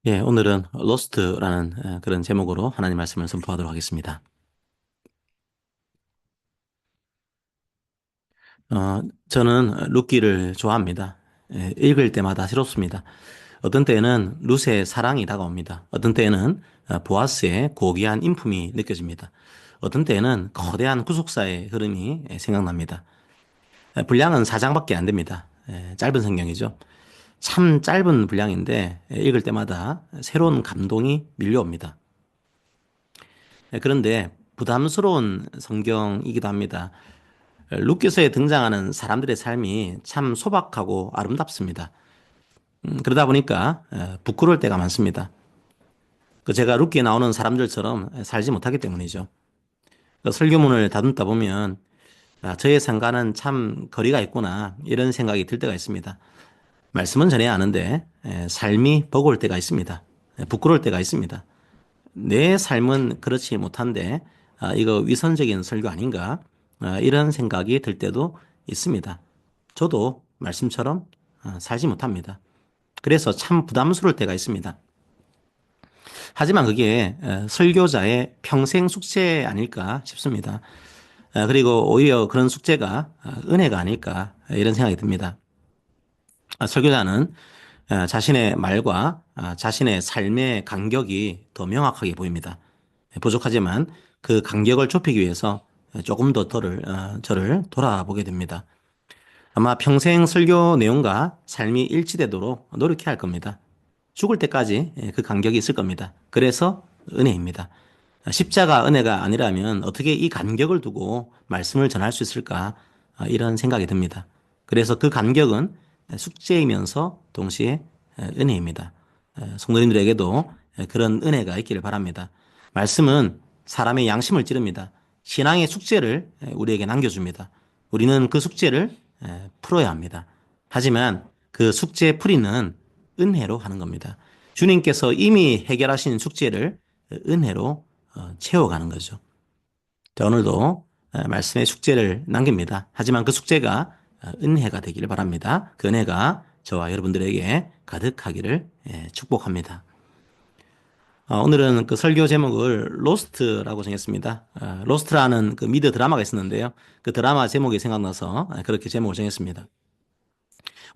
오늘은 로스트라는 그런 제목으로 하나님 말씀을 선포하도록 하겠습니다. 저는 룻기를 좋아합니다. 읽을 때마다 새롭습니다. 어떤 때에는 룻의 사랑이 다가옵니다. 어떤 때에는 보아스의 고귀한 인품이 느껴집니다. 어떤 때에는 거대한 구속사의 흐름이 생각납니다. 분량은 4장밖에 안 됩니다. 짧은 성경이죠. 참 짧은 분량인데 읽을 때마다 새로운 감동이 밀려옵니다. 그런데 부담스러운 성경이기도 합니다. 룻기서에 등장하는 사람들의 삶이 참 소박하고 아름답습니다. 그러다 보니까 부끄러울 때가 많습니다. 제가 룻기에 나오는 사람들처럼 살지 못하기 때문이죠. 설교문을 다듬다 보면 저의 상관은 참 거리가 있구나 이런 생각이 들 때가 있습니다. 말씀은 전해야 하는데 삶이 버거울 때가 있습니다. 부끄러울 때가 있습니다. 내 삶은 그렇지 못한데 이거 위선적인 설교 아닌가? 이런 생각이 들 때도 있습니다. 저도 말씀처럼 살지 못합니다. 그래서 참 부담스러울 때가 있습니다. 하지만 그게 설교자의 평생 숙제 아닐까 싶습니다. 그리고 오히려 그런 숙제가 은혜가 아닐까 이런 생각이 듭니다. 설교자는 자신의 말과 자신의 삶의 간격이 더 명확하게 보입니다. 부족하지만 그 간격을 좁히기 위해서 조금 더 저를 돌아보게 됩니다. 아마 평생 설교 내용과 삶이 일치되도록 노력해야 할 겁니다. 죽을 때까지 그 간격이 있을 겁니다. 그래서 은혜입니다. 십자가 은혜가 아니라면 어떻게 이 간격을 두고 말씀을 전할 수 있을까? 이런 생각이 듭니다. 그래서 그 간격은 숙제이면서 동시에 은혜입니다. 성도님들에게도 그런 은혜가 있기를 바랍니다. 말씀은 사람의 양심을 찌릅니다. 신앙의 숙제를 우리에게 남겨줍니다. 우리는 그 숙제를 풀어야 합니다. 하지만 그 숙제 풀이는 은혜로 하는 겁니다. 주님께서 이미 해결하신 숙제를 은혜로 채워가는 거죠. 자, 오늘도 말씀의 숙제를 남깁니다. 하지만 그 숙제가 은혜가 되기를 바랍니다. 그 은혜가 저와 여러분들에게 가득하기를 축복합니다. 오늘은 그 설교 제목을 로스트라고 정했습니다. 로스트라는 그 미드 드라마가 있었는데요. 그 드라마 제목이 생각나서 그렇게 제목을 정했습니다.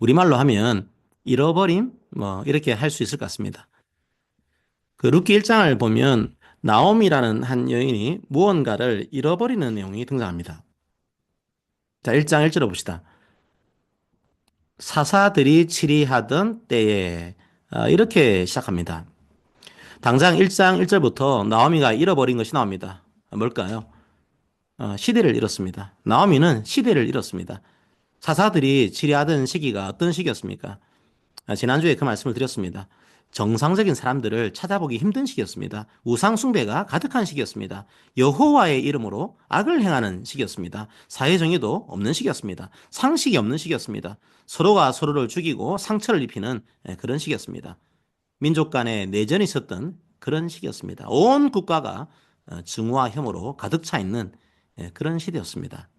우리말로 하면 잃어버림 뭐 이렇게 할 수 있을 것 같습니다. 그 룻기 1장을 보면 나옴이라는 한 여인이 무언가를 잃어버리는 내용이 등장합니다. 자, 1장 1절을 봅시다. 사사들이 치리하던 때에 이렇게 시작합니다. 당장 1장 1절부터 나오미가 잃어버린 것이 나옵니다. 뭘까요? 시대를 잃었습니다. 나오미는 시대를 잃었습니다. 사사들이 치리하던 시기가 어떤 시기였습니까? 지난주에 그 말씀을 드렸습니다. 정상적인 사람들을 찾아보기 힘든 시기였습니다. 우상숭배가 가득한 시기였습니다. 여호와의 이름으로 악을 행하는 시기였습니다. 사회정의도 없는 시기였습니다. 상식이 없는 시기였습니다. 서로가 서로를 죽이고 상처를 입히는 그런 시기였습니다. 민족 간의 내전이 있었던 그런 시기였습니다. 온 국가가 증오와 혐오로 가득 차 있는 그런 시대였습니다.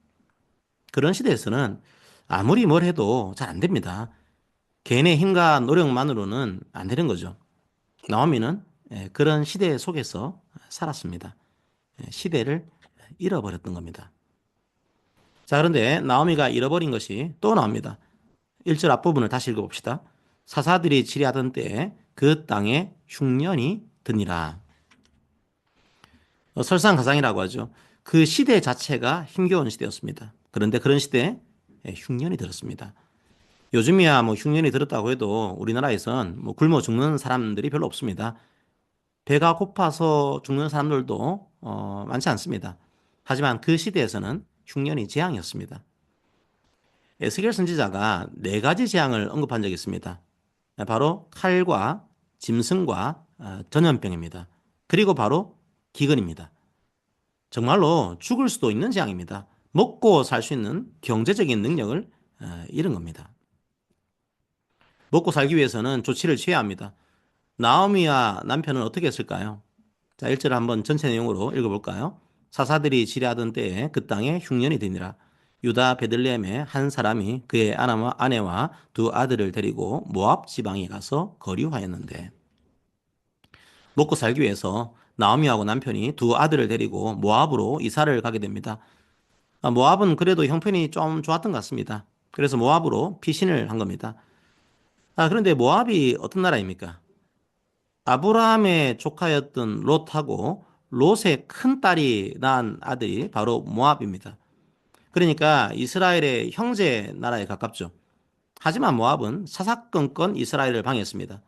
그런 시대에서는 아무리 뭘 해도 잘 안 됩니다. 개인의 힘과 노력만으로는 안 되는 거죠. 나오미는 그런 시대 속에서 살았습니다. 시대를 잃어버렸던 겁니다. 자, 그런데 나오미가 잃어버린 것이 또 나옵니다. 1절 앞부분을 다시 읽어봅시다. 사사들이 치리하던 때에 그 땅에 흉년이 드니라. 설상가상이라고 하죠. 그 시대 자체가 힘겨운 시대였습니다. 그런데 그런 시대에 흉년이 들었습니다. 요즘이야 뭐 흉년이 들었다고 해도 우리나라에선 뭐 굶어 죽는 사람들이 별로 없습니다. 배가 고파서 죽는 사람들도 많지 않습니다. 하지만 그 시대에서는 흉년이 재앙이었습니다. 에스겔 선지자가 네 가지 재앙을 언급한 적이 있습니다. 바로 칼과 짐승과 전염병입니다. 그리고 바로 기근입니다. 정말로 죽을 수도 있는 재앙입니다. 먹고 살 수 있는 경제적인 능력을 잃은 겁니다. 먹고 살기 위해서는 조치를 취해야 합니다. 나오미와 남편은 어떻게 했을까요? 자, 1절 한번 전체 내용으로 읽어볼까요? 사사들이 지뢰하던 때에 그 땅에 흉년이 드니라. 유다 베들레헴의 한 사람이 그의 아내와 두 아들을 데리고 모압 지방에 가서 거류하였는데. 먹고 살기 위해서 나오미하고 남편이 두 아들을 데리고 모압으로 이사를 가게 됩니다. 모압은 그래도 형편이 좀 좋았던 것 같습니다. 그래서 모압으로 피신을 한 겁니다. 그런데 모압이 어떤 나라입니까? 아브라함의 조카였던 롯하고 롯의 큰 딸이 낳은 아들이 바로 모압입니다. 그러니까 이스라엘의 형제 나라에 가깝죠. 하지만 모압은 사사건건 이스라엘을 방해했습니다.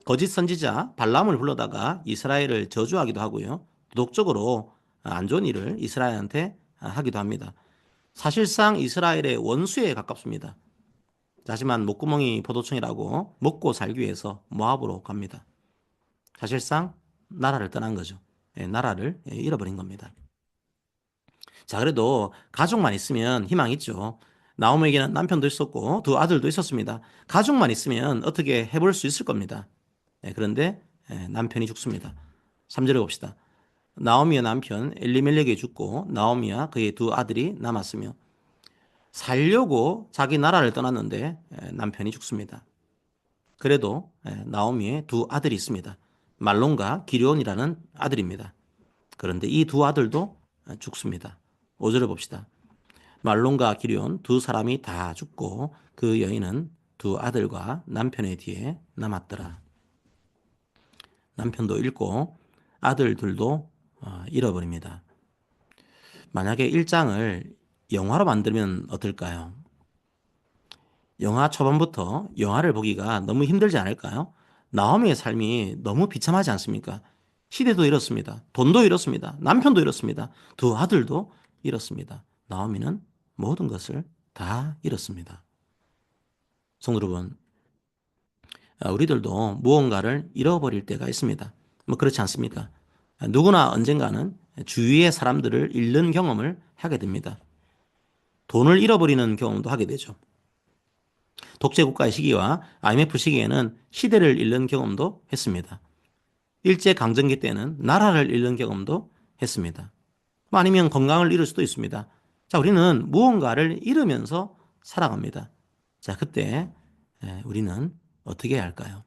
거짓 선지자 발람을 불러다가 이스라엘을 저주하기도 하고요. 도덕적으로 안 좋은 일을 이스라엘한테 하기도 합니다. 사실상 이스라엘의 원수에 가깝습니다. 하지만 목구멍이 포도청이라고 먹고 살기 위해서 모압으로 갑니다. 사실상 나라를 떠난 거죠. 나라를 잃어버린 겁니다. 자, 그래도 가족만 있으면 희망이 있죠. 나오미에게는 남편도 있었고 두 아들도 있었습니다. 가족만 있으면 어떻게 해볼 수 있을 겁니다. 그런데 남편이 죽습니다. 3절에 봅시다. 나오미의 남편 엘리멜렉이 죽고 나오미와 그의 두 아들이 남았으며 살려고 자기 나라를 떠났는데 남편이 죽습니다. 그래도 나오미의 두 아들이 있습니다. 말론과 기르온이라는 아들입니다. 그런데 이 두 아들도 죽습니다. 5절을 봅시다. 말론과 기르온 두 사람이 다 죽고 그 여인은 두 아들과 남편의 뒤에 남았더라. 남편도 잃고 아들들도 잃어버립니다. 만약에 1장을 영화로 만들면 어떨까요? 영화 초반부터 영화를 보기가 너무 힘들지 않을까요? 나오미의 삶이 너무 비참하지 않습니까? 시대도 이렇습니다. 돈도 이렇습니다. 남편도 이렇습니다. 두 아들도 이렇습니다. 나오미는 모든 것을 다 잃었습니다. 성도 여러분, 우리들도 무언가를 잃어버릴 때가 있습니다. 뭐 그렇지 않습니까? 누구나 언젠가는 주위의 사람들을 잃는 경험을 하게 됩니다. 돈을 잃어버리는 경험도 하게 되죠. 독재국가의 시기와 IMF 시기에는 시대를 잃는 경험도 했습니다. 일제강점기 때는 나라를 잃는 경험도 했습니다. 아니면 건강을 잃을 수도 있습니다. 자, 우리는 무언가를 잃으면서 살아갑니다. 자, 그때 우리는 어떻게 해야 할까요?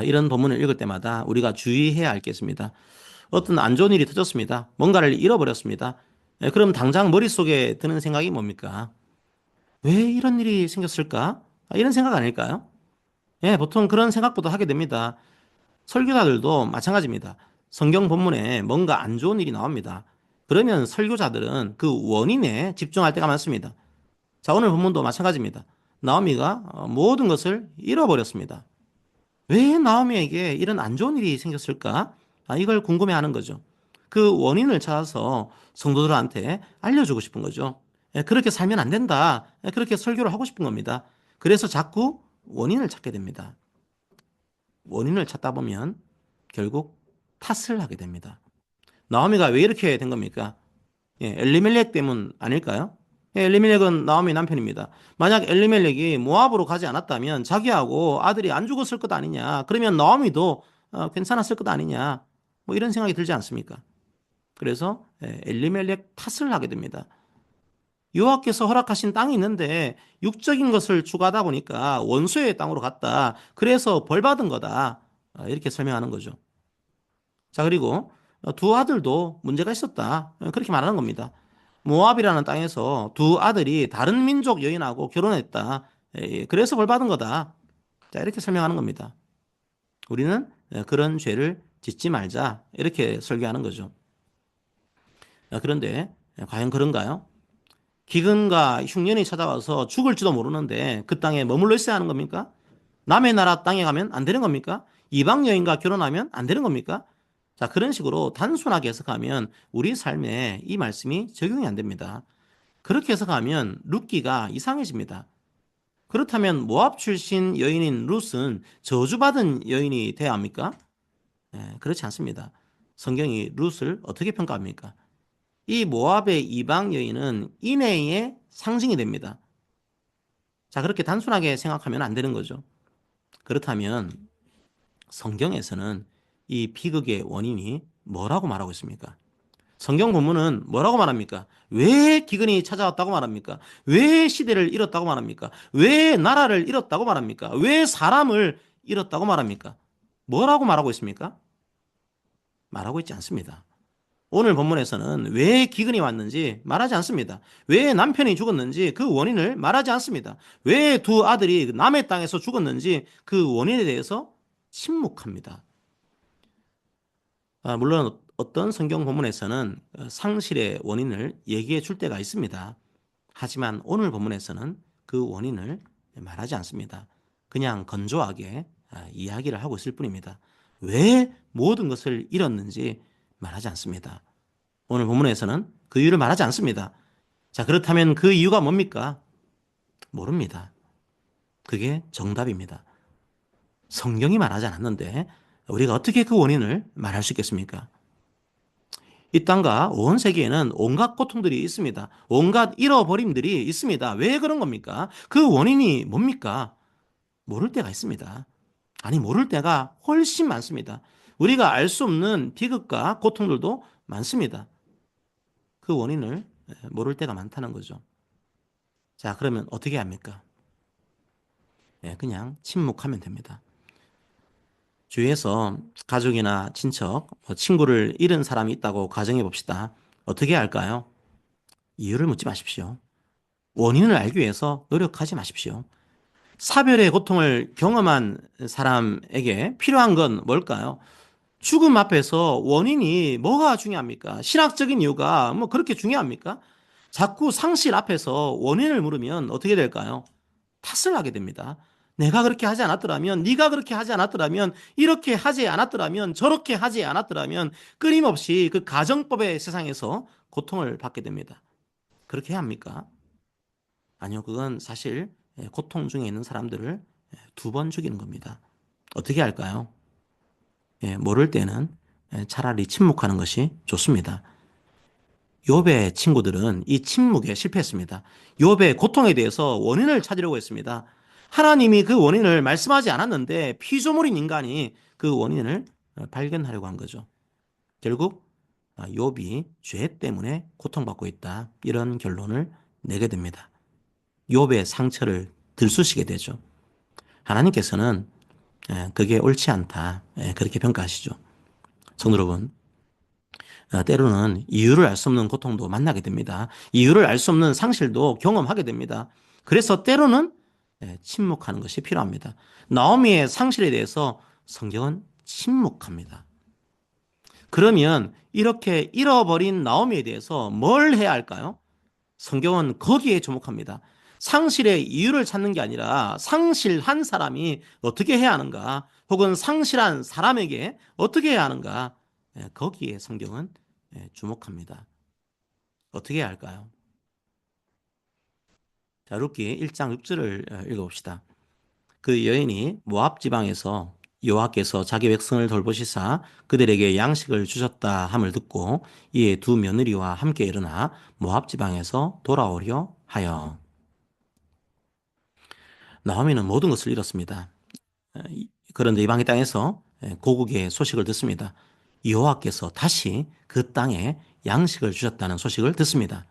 이런 본문을 읽을 때마다 우리가 주의해야 할 게 있습니다. 어떤 안 좋은 일이 터졌습니다. 뭔가를 잃어버렸습니다. 그럼 당장 머릿속에 드는 생각이 뭡니까? 왜 이런 일이 생겼을까? 이런 생각 아닐까요? 보통 그런 생각부터 하게 됩니다. 설교자들도 마찬가지입니다. 성경 본문에 뭔가 안 좋은 일이 나옵니다. 그러면 설교자들은 그 원인에 집중할 때가 많습니다. 자, 오늘 본문도 마찬가지입니다. 나오미가 모든 것을 잃어버렸습니다. 왜 나오미에게 이런 안 좋은 일이 생겼을까? 이걸 궁금해하는 거죠. 그 원인을 찾아서 성도들한테 알려주고 싶은 거죠. 그렇게 살면 안 된다. 그렇게 설교를 하고 싶은 겁니다. 그래서 자꾸 원인을 찾게 됩니다. 원인을 찾다 보면 결국 탓을 하게 됩니다. 나오미가 왜 이렇게 된 겁니까? 엘리멜렉 때문 아닐까요? 엘리멜렉은 나오미 남편입니다. 만약 엘리멜렉이 모압으로 가지 않았다면 자기하고 아들이 안 죽었을 것 아니냐. 그러면 나오미도 괜찮았을 것 아니냐. 뭐 이런 생각이 들지 않습니까? 그래서 엘리멜렉 탓을 하게 됩니다. 여호와께서 허락하신 땅이 있는데 육적인 것을 추구하다 보니까 원수의 땅으로 갔다. 그래서 벌 받은 거다. 이렇게 설명하는 거죠. 자, 그리고 두 아들도 문제가 있었다. 그렇게 말하는 겁니다. 모압이라는 땅에서 두 아들이 다른 민족 여인하고 결혼했다. 그래서 벌 받은 거다. 자, 이렇게 설명하는 겁니다. 우리는 그런 죄를 짓지 말자. 이렇게 설교하는 거죠. 그런데 과연 그런가요? 기근과 흉년이 찾아와서 죽을지도 모르는데 그 땅에 머물러 있어야 하는 겁니까? 남의 나라 땅에 가면 안 되는 겁니까? 이방 여인과 결혼하면 안 되는 겁니까? 자, 그런 식으로 단순하게 해석하면 우리 삶에 이 말씀이 적용이 안 됩니다. 그렇게 해석하면 룻기가 이상해집니다. 그렇다면 모압 출신 여인인 룻은 저주받은 여인이 돼야 합니까? 그렇지 않습니다. 성경이 룻을 어떻게 평가합니까? 이 모압의 이방 여인은 인애의 상징이 됩니다. 자, 그렇게 단순하게 생각하면 안 되는 거죠. 그렇다면 성경에서는 이 비극의 원인이 뭐라고 말하고 있습니까? 성경 본문은 뭐라고 말합니까? 왜 기근이 찾아왔다고 말합니까? 왜 시대를 잃었다고 말합니까? 왜 나라를 잃었다고 말합니까? 왜 사람을 잃었다고 말합니까? 뭐라고 말하고 있습니까? 말하고 있지 않습니다. 오늘 본문에서는 왜 기근이 왔는지 말하지 않습니다. 왜 남편이 죽었는지 그 원인을 말하지 않습니다. 왜 두 아들이 남의 땅에서 죽었는지 그 원인에 대해서 침묵합니다. 물론 어떤 성경 본문에서는 상실의 원인을 얘기해 줄 때가 있습니다. 하지만 오늘 본문에서는 그 원인을 말하지 않습니다. 그냥 건조하게 이야기를 하고 있을 뿐입니다. 왜 모든 것을 잃었는지 말하지 않습니다. 오늘 본문에서는 그 이유를 말하지 않습니다. 자, 그렇다면 그 이유가 뭡니까? 모릅니다. 그게 정답입니다. 성경이 말하지 않았는데 우리가 어떻게 그 원인을 말할 수 있겠습니까? 이 땅과 온 세계에는 온갖 고통들이 있습니다. 온갖 잃어버림들이 있습니다. 왜 그런 겁니까? 그 원인이 뭡니까? 모를 때가 있습니다. 아니, 모를 때가 훨씬 많습니다. 우리가 알 수 없는 비극과 고통들도 많습니다. 그 원인을 모를 때가 많다는 거죠. 자, 그러면 어떻게 합니까? 그냥 침묵하면 됩니다. 주위에서 가족이나 친척, 친구를 잃은 사람이 있다고 가정해 봅시다. 어떻게 할까요? 이유를 묻지 마십시오. 원인을 알기 위해서 노력하지 마십시오. 사별의 고통을 경험한 사람에게 필요한 건 뭘까요? 죽음 앞에서 원인이 뭐가 중요합니까? 신학적인 이유가 뭐 그렇게 중요합니까? 자꾸 상실 앞에서 원인을 물으면 어떻게 될까요? 탓을 하게 됩니다. 내가 그렇게 하지 않았더라면, 네가 그렇게 하지 않았더라면, 이렇게 하지 않았더라면, 저렇게 하지 않았더라면 끊임없이 그 가정법의 세상에서 고통을 받게 됩니다. 그렇게 해야 합니까? 아니요, 그건 사실 고통 중에 있는 사람들을 두 번 죽이는 겁니다. 어떻게 할까요? 모를 때는 차라리 침묵하는 것이 좋습니다. 욥의 친구들은 이 침묵에 실패했습니다. 욥의 고통에 대해서 원인을 찾으려고 했습니다. 하나님이 그 원인을 말씀하지 않았는데 피조물인 인간이 그 원인을 발견하려고 한 거죠. 결국 욥이 죄 때문에 고통받고 있다. 이런 결론을 내게 됩니다. 욥의 상처를 들쑤시게 되죠. 하나님께서는 그게 옳지 않다. 그렇게 평가하시죠. 성도 여러분, 때로는 이유를 알 수 없는 고통도 만나게 됩니다. 이유를 알 수 없는 상실도 경험하게 됩니다. 그래서 때로는 침묵하는 것이 필요합니다. 나오미의 상실에 대해서 성경은 침묵합니다. 그러면 이렇게 잃어버린 나오미에 대해서 뭘 해야 할까요? 성경은 거기에 주목합니다. 상실의 이유를 찾는 게 아니라 상실한 사람이 어떻게 해야 하는가, 혹은 상실한 사람에게 어떻게 해야 하는가, 거기에 성경은 주목합니다. 어떻게 해야 할까요? 자, 룻기 1장 6절을 읽어봅시다. 그 여인이 모압 지방에서 여호와께서 자기 백성을 돌보시사 그들에게 양식을 주셨다 함을 듣고 이에 두 며느리와 함께 일어나 모압 지방에서 돌아오려 하여. 나오미는 모든 것을 잃었습니다. 그런데 이방의 땅에서 고국의 소식을 듣습니다. 여호와께서 다시 그 땅에 양식을 주셨다는 소식을 듣습니다.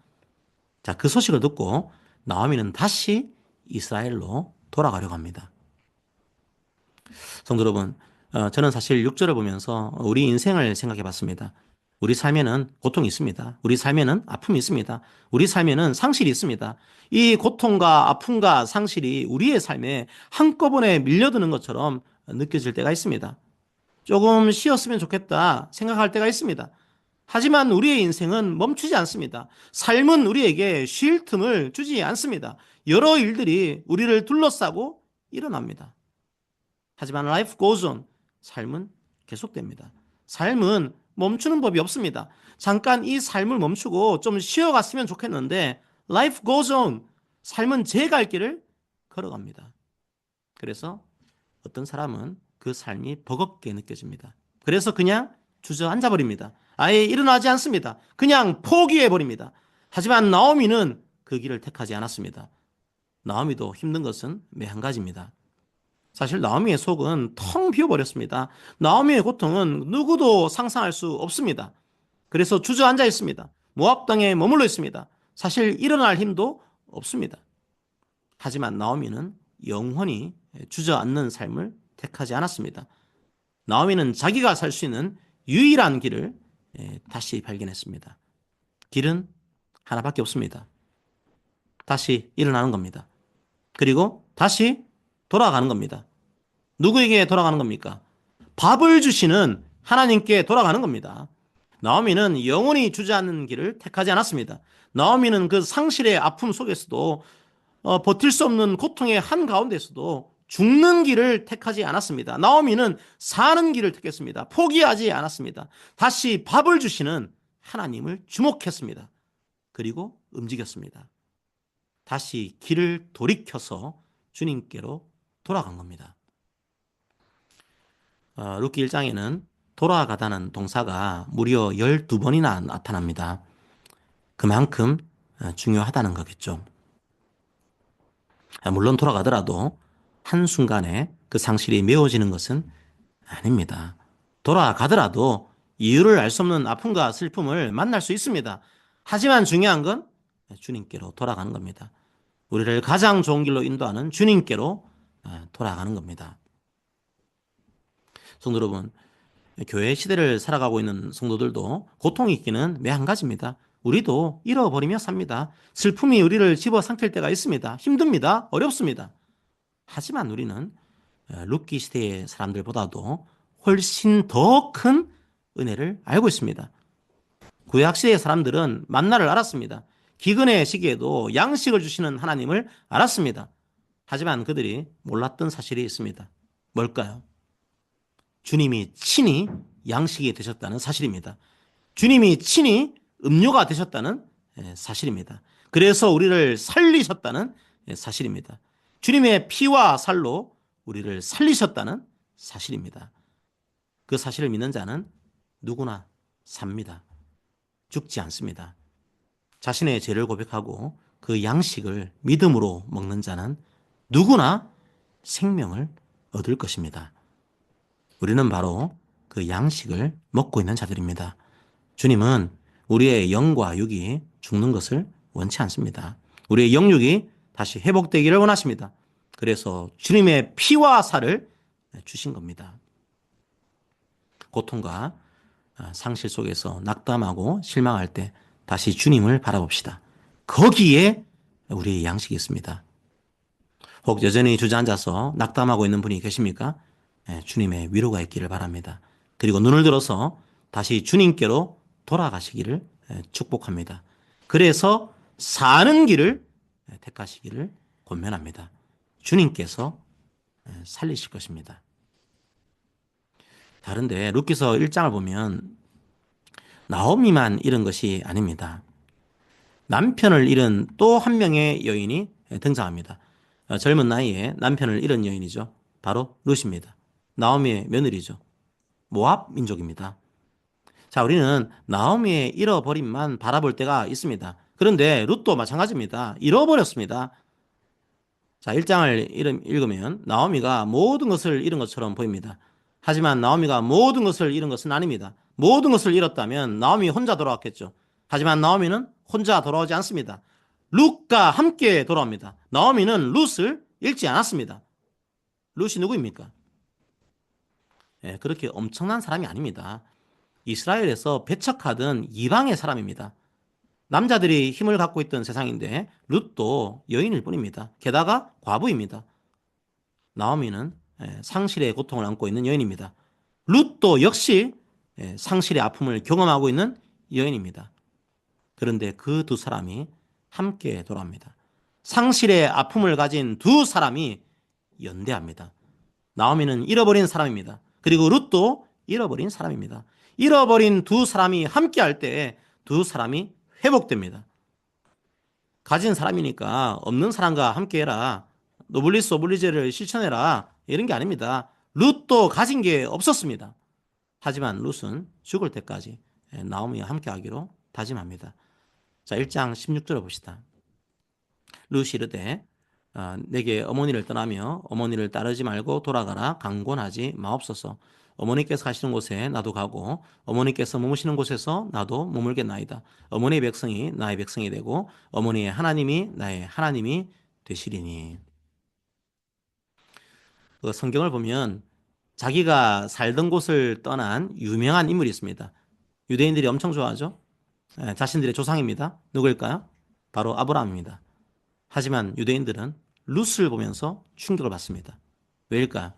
자, 그 소식을 듣고 나오미는 다시 이스라엘로 돌아가려고 합니다. 성도 여러분, 저는 사실 6절을 보면서 우리 인생을 생각해 봤습니다. 우리 삶에는 고통이 있습니다. 우리 삶에는 아픔이 있습니다. 우리 삶에는 상실이 있습니다. 이 고통과 아픔과 상실이 우리의 삶에 한꺼번에 밀려드는 것처럼 느껴질 때가 있습니다. 조금 쉬었으면 좋겠다 생각할 때가 있습니다. 하지만 우리의 인생은 멈추지 않습니다. 삶은 우리에게 쉴 틈을 주지 않습니다. 여러 일들이 우리를 둘러싸고 일어납니다. 하지만 life goes on. 삶은 계속됩니다. 삶은 멈추는 법이 없습니다. 잠깐 이 삶을 멈추고 좀 쉬어갔으면 좋겠는데 life goes on. 삶은 제 갈 길을 걸어갑니다. 그래서 어떤 사람은 그 삶이 버겁게 느껴집니다. 그래서 그냥 주저앉아 버립니다. 아예 일어나지 않습니다. 그냥 포기해 버립니다. 하지만 나오미는 그 길을 택하지 않았습니다. 나오미도 힘든 것은 매한 가지입니다. 사실 나오미의 속은 텅 비어버렸습니다. 나오미의 고통은 누구도 상상할 수 없습니다. 그래서 주저앉아 있습니다. 모압 땅에 머물러 있습니다. 사실 일어날 힘도 없습니다. 하지만 나오미는 영원히 주저앉는 삶을 택하지 않았습니다. 나오미는 자기가 살 수 있는 유일한 길을 다시 발견했습니다. 길은 하나밖에 없습니다. 다시 일어나는 겁니다. 그리고 다시 돌아가는 겁니다. 누구에게 돌아가는 겁니까? 밥을 주시는 하나님께 돌아가는 겁니다. 나오미는 영원히 주저앉는 길을 택하지 않았습니다. 나오미는 그 상실의 아픔 속에서도 버틸 수 없는 고통의 한가운데서도 죽는 길을 택하지 않았습니다. 나오미는 사는 길을 택했습니다. 포기하지 않았습니다. 다시 밥을 주시는 하나님을 주목했습니다. 그리고 움직였습니다. 다시 길을 돌이켜서 주님께로 돌아간 겁니다. 룻기 1장에는 돌아가다는 동사가 무려 12번이나 나타납니다. 그만큼 중요하다는 거겠죠. 물론 돌아가더라도 한순간에 그 상실이 메워지는 것은 아닙니다. 돌아가더라도 이유를 알 수 없는 아픔과 슬픔을 만날 수 있습니다. 하지만 중요한 건 주님께로 돌아가는 겁니다. 우리를 가장 좋은 길로 인도하는 주님께로 돌아가는 겁니다. 성도 여러분, 교회 시대를 살아가고 있는 성도들도 고통이 있기는 매 한 가지입니다. 우리도 잃어버리며 삽니다. 슬픔이 우리를 집어삼킬 때가 있습니다. 힘듭니다. 어렵습니다. 하지만 우리는 룻기 시대의 사람들보다도 훨씬 더 큰 은혜를 알고 있습니다. 구약 시대의 사람들은 만나를 알았습니다. 기근의 시기에도 양식을 주시는 하나님을 알았습니다. 하지만 그들이 몰랐던 사실이 있습니다. 뭘까요? 주님이 친히 양식이 되셨다는 사실입니다. 주님이 친히 음료가 되셨다는 사실입니다. 그래서 우리를 살리셨다는 사실입니다. 주님의 피와 살로 우리를 살리셨다는 사실입니다. 그 사실을 믿는 자는 누구나 삽니다. 죽지 않습니다. 자신의 죄를 고백하고 그 양식을 믿음으로 먹는 자는 누구나 생명을 얻을 것입니다. 우리는 바로 그 양식을 먹고 있는 자들입니다. 주님은 우리의 영과 육이 죽는 것을 원치 않습니다. 우리의 영육이 다시 회복되기를 원하십니다. 그래서 주님의 피와 살을 주신 겁니다. 고통과 상실 속에서 낙담하고 실망할 때 다시 주님을 바라봅시다. 거기에 우리의 양식이 있습니다. 혹 여전히 주저앉아서 낙담하고 있는 분이 계십니까? 주님의 위로가 있기를 바랍니다. 그리고 눈을 들어서 다시 주님께로 돌아가시기를 축복합니다. 그래서 사는 길을 택하시기를 권면합니다. 주님께서 살리실 것입니다. 다른데 룻기서 1장을 보면 나오미만 잃은 것이 아닙니다. 남편을 잃은 또 한 명의 여인이 등장합니다. 젊은 나이에 남편을 잃은 여인이죠. 바로 룻입니다. 나오미의 며느리죠. 모압 민족입니다. 자, 우리는 나오미의 잃어버림만 바라볼 때가 있습니다. 그런데 룻도 마찬가지입니다. 잃어버렸습니다. 자, 1장을 읽으면 나오미가 모든 것을 잃은 것처럼 보입니다. 하지만 나오미가 모든 것을 잃은 것은 아닙니다. 모든 것을 잃었다면 나오미 혼자 돌아왔겠죠. 하지만 나오미는 혼자 돌아오지 않습니다. 룻과 함께 돌아옵니다. 나오미는 룻을 잃지 않았습니다. 룻이 누구입니까? 그렇게 엄청난 사람이 아닙니다. 이스라엘에서 배척하던 이방의 사람입니다. 남자들이 힘을 갖고 있던 세상인데 룻도 여인일 뿐입니다. 게다가 과부입니다. 나오미는 상실의 고통을 안고 있는 여인입니다. 룻도 역시 상실의 아픔을 경험하고 있는 여인입니다. 그런데 그 두 사람이 함께 돌아옵니다. 상실의 아픔을 가진 두 사람이 연대합니다. 나오미는 잃어버린 사람입니다. 그리고 룻도 잃어버린 사람입니다. 잃어버린 두 사람이 함께 할 때 두 사람이 회복됩니다. 가진 사람이니까 없는 사람과 함께해라. 노블리스 오블리제를 실천해라. 이런 게 아닙니다. 룻도 가진 게 없었습니다. 하지만 룻은 죽을 때까지 나오미와 함께하기로 다짐합니다. 자, 1장 16절을 봅시다. 룻이 이르되 내게 어머니를 떠나며 어머니를 따르지 말고 돌아가라. 강권하지 마옵소서. 어머니께서 가시는 곳에 나도 가고 어머니께서 머무시는 곳에서 나도 머물겠나이다. 어머니의 백성이 나의 백성이 되고 어머니의 하나님이 나의 하나님이 되시리니. 성경을 보면 자기가 살던 곳을 떠난 유명한 인물이 있습니다. 유대인들이 엄청 좋아하죠. 자신들의 조상입니다. 누구일까요? 바로 아브라함입니다. 하지만 유대인들은 룻을 보면서 충격을 받습니다. 왜일까요?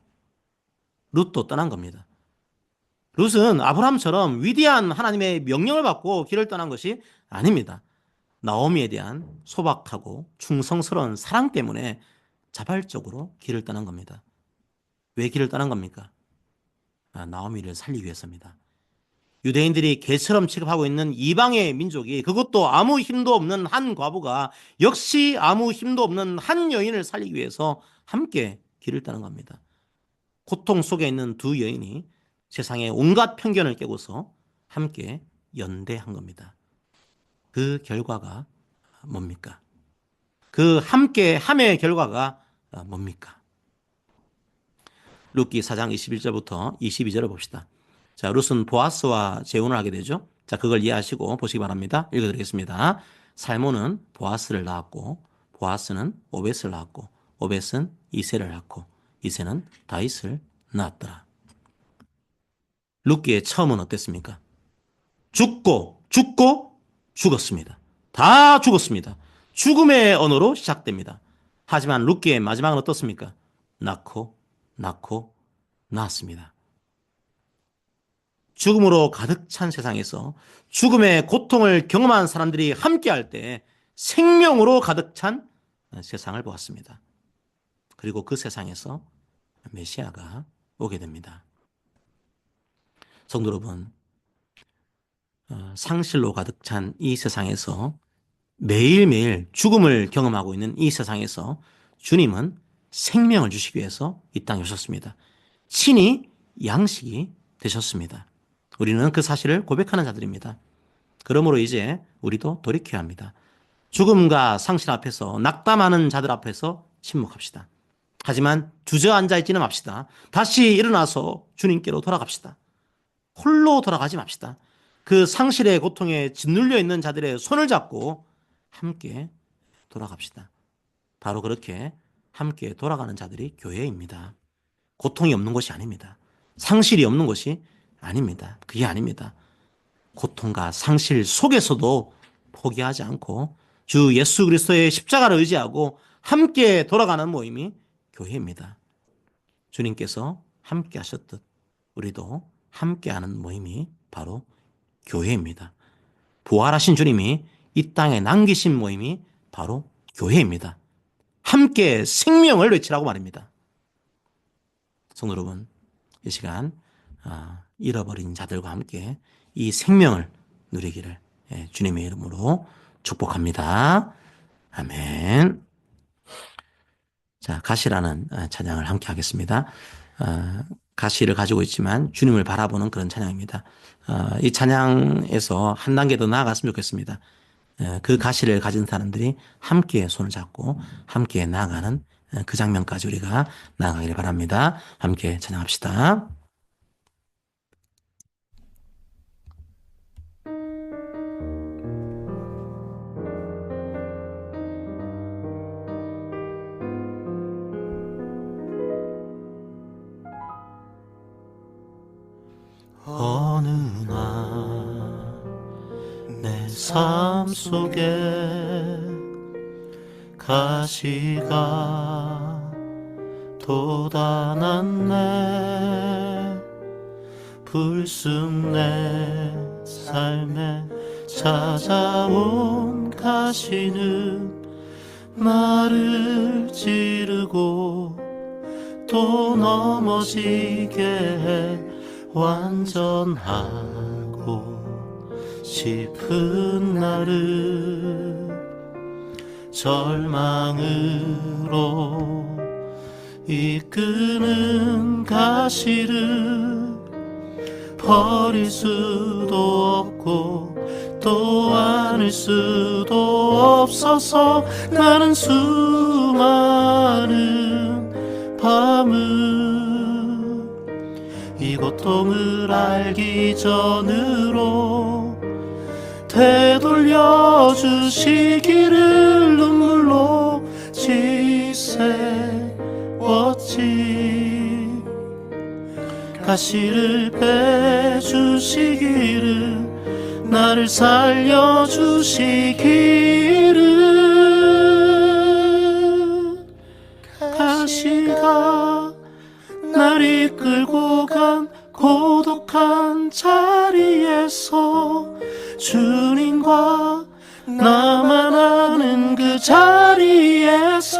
룻도 떠난 겁니다. 룻은 아브라함처럼 위대한 하나님의 명령을 받고 길을 떠난 것이 아닙니다. 나오미에 대한 소박하고 충성스러운 사랑 때문에 자발적으로 길을 떠난 겁니다. 왜 길을 떠난 겁니까? 나오미를 살리기 위해서입니다. 유대인들이 개처럼 취급하고 있는 이방의 민족이, 그것도 아무 힘도 없는 한 과부가 역시 아무 힘도 없는 한 여인을 살리기 위해서 함께 길을 떠난 겁니다. 고통 속에 있는 두 여인이 세상의 온갖 편견을 깨고서 함께 연대한 겁니다. 그 결과가 뭡니까? 그 함께 함의 결과가 뭡니까? 룻기 4장 21절부터 22절을 봅시다. 자, 룻은 보아스와 재혼을 하게 되죠. 자, 그걸 이해하시고 보시기 바랍니다. 읽어드리겠습니다. 살몬은 보아스를 낳았고, 보아스는 오벳을 낳았고, 오벳은 이새를 낳고, 이새는 다윗을 낳았더라. 룻기의 처음은 어땠습니까? 죽고 죽었습니다. 다 죽었습니다. 죽음의 언어로 시작됩니다. 하지만 룻기의 마지막은 어떻습니까? 낳고 낳았습니다. 죽음으로 가득 찬 세상에서 죽음의 고통을 경험한 사람들이 함께할 때 생명으로 가득 찬 세상을 보았습니다. 그리고 그 세상에서 메시아가 오게 됩니다. 성도 여러분, 상실로 가득 찬 이 세상에서 매일매일 죽음을 경험하고 있는 이 세상에서 주님은 생명을 주시기 위해서 이 땅에 오셨습니다. 친히 양식이 되셨습니다. 우리는 그 사실을 고백하는 자들입니다. 그러므로 이제 우리도 돌이켜야 합니다. 죽음과 상실 앞에서, 낙담하는 자들 앞에서 침묵합시다. 하지만 주저앉아 있지는 맙시다. 다시 일어나서 주님께로 돌아갑시다. 홀로 돌아가지 맙시다. 그 상실의 고통에 짓눌려 있는 자들의 손을 잡고 함께 돌아갑시다. 바로 그렇게 함께 돌아가는 자들이 교회입니다. 고통이 없는 것이 아닙니다. 상실이 없는 것이 아닙니다. 그게 아닙니다. 고통과 상실 속에서도 포기하지 않고 주 예수 그리스도의 십자가를 의지하고 함께 돌아가는 모임이 교회입니다. 주님께서 함께 하셨듯 우리도 함께하는 모임이 바로 교회입니다. 부활하신 주님이 이 땅에 남기신 모임이 바로 교회입니다. 함께 생명을 외치라고 말입니다. 성도 여러분, 이 시간 잃어버린 자들과 함께 이 생명을 누리기를 주님의 이름으로 축복합니다. 아멘. 자, 가시라는 찬양을 함께 하겠습니다. 가시를 가지고 있지만 주님을 바라보는 그런 찬양입니다. 이 찬양에서 한 단계 더 나아갔으면 좋겠습니다. 그 가시를 가진 사람들이 함께 손을 잡고 함께 나아가는 그 장면까지 우리가 나아가기를 바랍니다. 함께 찬양합시다. 어느 날 내 삶 속에 가시가 돋아났네. 불쑥 내 삶에 찾아온 가시는 나를 찌르고 또 넘어지게 해 완전하고 싶은 나를 절망으로 이끄는 가시를 버릴 수도 없고 또 안을 수도 없어서 나는 수많은 밤을 이 고통을 알기 전으로 되돌려 주시기를 눈물로 지새웠지. 가시를 빼주시기를, 나를 살려주시기를. 가시가 날 이끌고 간 고독한 자리에서 주님과 나만 아는 그 자리에서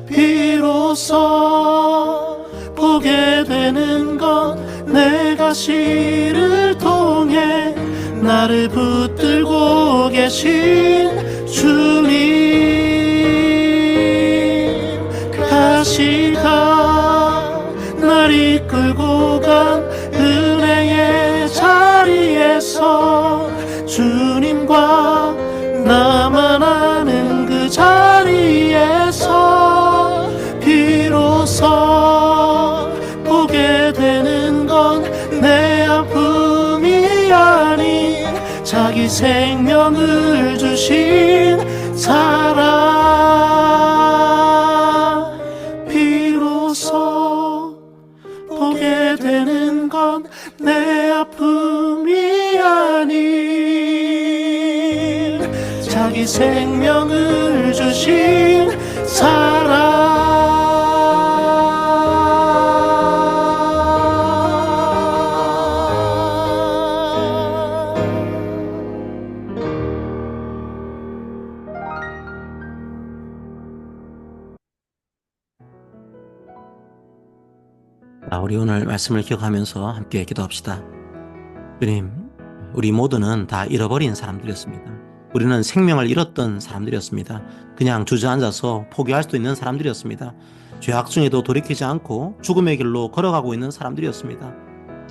비로소 보게 되는 건 내 가시를 통해 나를 붙들고 계신 주님. 가시가 날 이끌고 간 은혜의 자리에서 주님과 나만 아는 그 자리에서 비로소 보게 되는 건 내 아픔이 아닌 자기 생명을 주신 사랑. 비로소 보게 되는 건 내 아픔이 아닌 자기 생명을 주신 사랑. 우리 오늘 말씀을 기억하면서 함께 기도합시다. 주님, 우리 모두는 다 잃어버린 사람들이었습니다. 우리는 생명을 잃었던 사람들이었습니다. 그냥 주저앉아서 포기할 수도 있는 사람들이었습니다. 죄악 중에도 돌이키지 않고 죽음의 길로 걸어가고 있는 사람들이었습니다.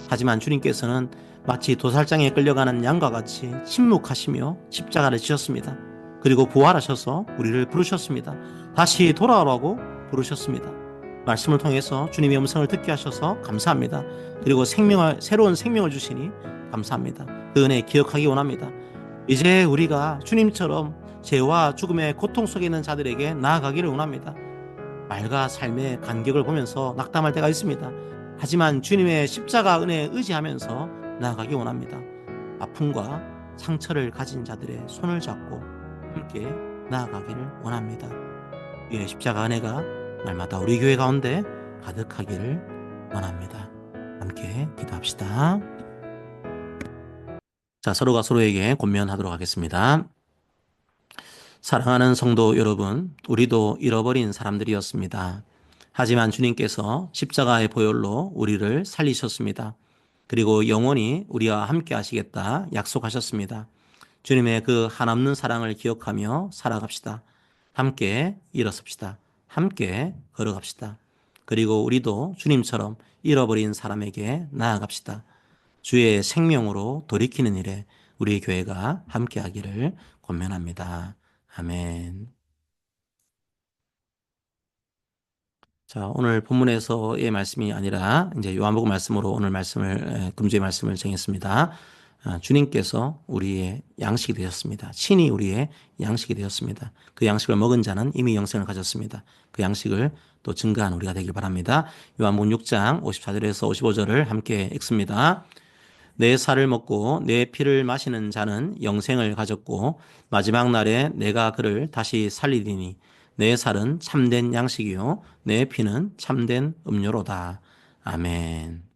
하지만 주님께서는 마치 도살장에 끌려가는 양과 같이 침묵하시며 십자가를 지셨습니다. 그리고 부활하셔서 우리를 부르셨습니다. 다시 돌아오라고 부르셨습니다. 말씀을 통해서 주님의 음성을 듣게 하셔서 감사합니다. 그리고 새로운 생명을 주시니 감사합니다. 그 은혜 기억하기 원합니다. 이제 우리가 주님처럼 죄와 죽음의 고통 속에 있는 자들에게 나아가기를 원합니다. 말과 삶의 간격을 보면서 낙담할 때가 있습니다. 하지만 주님의 십자가 은혜에 의지하면서 나아가기 원합니다. 아픔과 상처를 가진 자들의 손을 잡고 함께 나아가기를 원합니다. 이 십자가 은혜가 날마다 우리 교회 가운데 가득하기를 원합니다. 함께 기도합시다. 자, 서로가 서로에게 권면하도록 하겠습니다. 사랑하는 성도 여러분, 우리도 잃어버린 사람들이었습니다. 하지만 주님께서 십자가의 보혈로 우리를 살리셨습니다. 그리고 영원히 우리와 함께 하시겠다 약속하셨습니다. 주님의 그 한없는 사랑을 기억하며 살아갑시다. 함께 일어섭시다. 함께 걸어갑시다. 그리고 우리도 주님처럼 잃어버린 사람에게 나아갑시다. 주의 생명으로 돌이키는 일에 우리 교회가 함께하기를 권면합니다. 아멘. 자, 오늘 본문에서의 말씀이 아니라 이제 요한복음 말씀으로 오늘 말씀을 금주의 말씀을 정했습니다. 주님께서 우리의 양식이 되었습니다. 친히 우리의 양식이 되었습니다. 그 양식을 먹은 자는 이미 영생을 가졌습니다. 그 양식을 또 증거한 우리가 되길 바랍니다. 요한복음 6장 54절에서 55절을 함께 읽습니다. 내 살을 먹고 내 피를 마시는 자는 영생을 가졌고 마지막 날에 내가 그를 다시 살리리니 내 살은 참된 양식이요 내 피는 참된 음료로다. 아멘.